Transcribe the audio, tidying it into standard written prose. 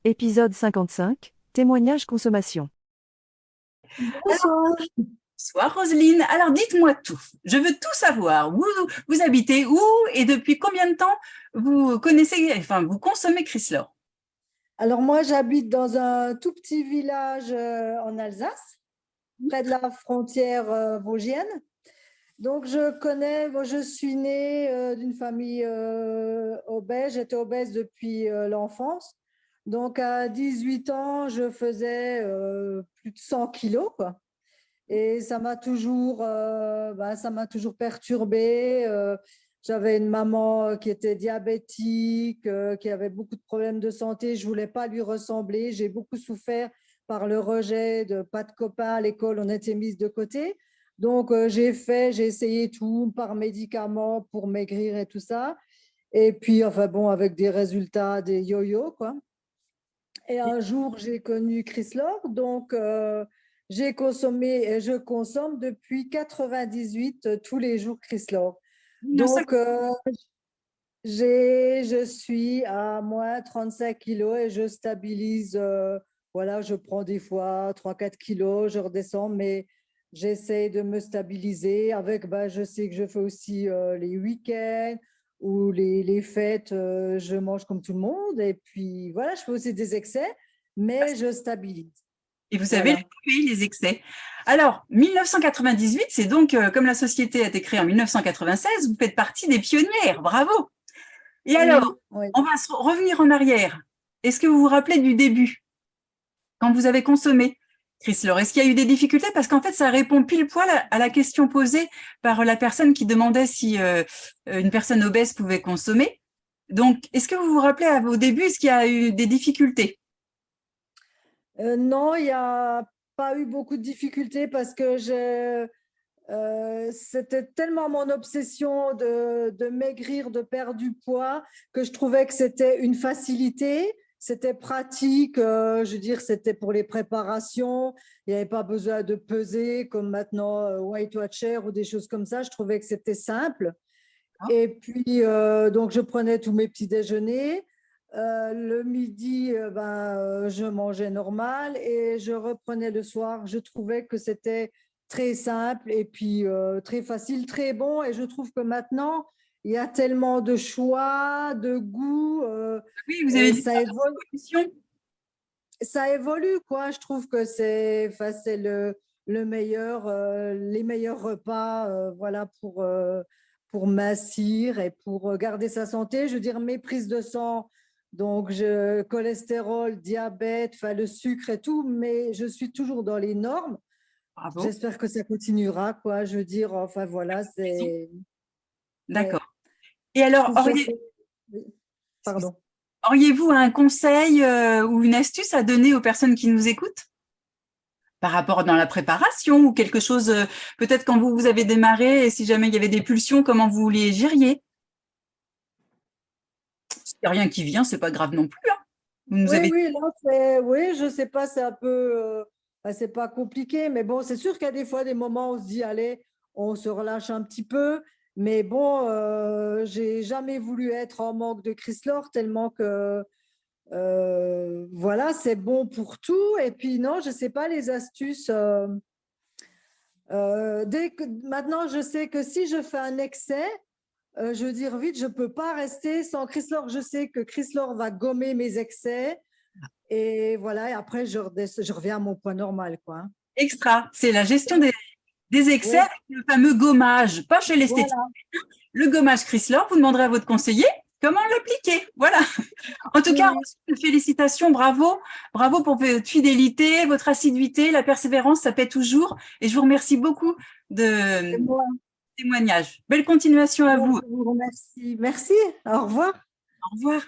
Épisode 55, témoignage consommation. Bonsoir. Bonsoir Roselyne. Alors dites-moi tout. Je veux tout savoir. Vous habitez où et depuis combien de temps vous connaissez, enfin vous consommez Chrysler? Alors moi, j'habite dans un tout petit village en Alsace, près de la frontière vosgienne. Donc je connais, moi, je suis née d'une famille obèse, j'étais obèse depuis l'enfance. Donc à 18 ans, je faisais plus de 100 kilos, quoi. Et ça m'a toujours perturbée. J'avais une maman qui était diabétique, qui avait beaucoup de problèmes de santé. Je voulais pas lui ressembler. J'ai beaucoup souffert par le rejet, de pas de copains à l'école. On était mises de côté. Donc, j'ai essayé tout par médicaments pour maigrir et tout ça. Et puis, enfin bon, avec des résultats, des yo-yo, quoi. Et un jour, j'ai connu Chrysler, donc j'ai consommé et je consomme depuis 98 tous les jours Chrysler. Donc, je suis à moins 35 kilos et je stabilise. Voilà, je prends des fois 3-4 kilos, je redescends, mais j'essaie de me stabiliser. Je sais que je fais aussi les week-ends ou les fêtes, je mange comme tout le monde. Et puis voilà, je fais aussi des excès, mais je stabilise. Et vous savez Voilà. les excès. Alors 1998, c'est donc comme la société a été créée en 1996, vous faites partie des pionnières. Bravo. Et Oui, alors, oui. on va revenir en arrière. Est-ce que vous vous rappelez du début, quand vous avez consommé Chrysler? Est-ce qu'il y a eu des difficultés? Parce qu'en fait, ça répond pile poil à la question posée par la personne qui demandait si une personne obèse pouvait consommer. Donc, est-ce que vous vous rappelez au début, est-ce qu'il y a eu des difficultés? Non, il n'y a pas eu beaucoup de difficultés parce que c'était tellement mon obsession de maigrir, de perdre du poids, que je trouvais que c'était une facilité, c'était pratique. Je veux dire, c'était pour les préparations. Il n'y avait pas besoin de peser comme maintenant Weight Watcher ou des choses comme ça. Je trouvais que c'était simple. Et puis, donc, je prenais tous mes petits déjeuners. Le midi, je mangeais normal et je reprenais le soir. Je trouvais que c'était très simple et puis très facile, très bon. Et je trouve que maintenant, il y a tellement de choix, de goûts, Oui, vous avez et dit ça dans votre commission. ça évolue, quoi. Je trouve que c'est le meilleur, les meilleurs repas, voilà, pour mincir et pour garder sa santé. Je veux dire, mes prises de sang, donc cholestérol, diabète, enfin le sucre et tout, mais je suis toujours dans les normes. Bravo. J'espère que ça continuera, quoi. Je veux dire, enfin voilà, Raison. c'est, ouais, D'accord. Et je alors, trouve que c'est, oui, pardon. auriez-vous un conseil ou une astuce à donner aux personnes qui nous écoutent par rapport dans la préparation ou quelque chose, peut-être quand vous avez démarré et si jamais il y avait des pulsions, comment vous les gériez? S'il n'y a rien qui vient, c'est pas grave non plus, hein. Vous nous Oui, avez oui, là, oui, je sais pas, c'est un peu, c'est pas compliqué, mais bon, c'est sûr qu'il y a des fois des moments où on se dit, allez, on se relâche un petit peu, mais bon, j'ai jamais voulu être en manque de Chrysler tellement que, voilà, c'est bon pour tout. Et puis, non, je sais pas les astuces. Maintenant, je sais que si je fais un excès, je veux dire vite, je peux pas rester sans Chrysler. Je sais que Chrysler va gommer mes excès. Et voilà, et après, je reviens à mon poids normal, quoi. extra. C'est la gestion des excès Oui, avec le fameux gommage, pas chez l'esthétique. voilà. Le gommage Chrysler, vous demanderez à votre conseiller comment l'appliquer. Voilà. En tout Oui, cas, oui. félicitations, bravo. Bravo pour votre fidélité, votre assiduité, la persévérance, ça paie toujours. Et je vous remercie beaucoup C'est de moi. témoignage. Belle continuation à Moi, vous. je vous remercie. Merci. Au revoir. Au revoir.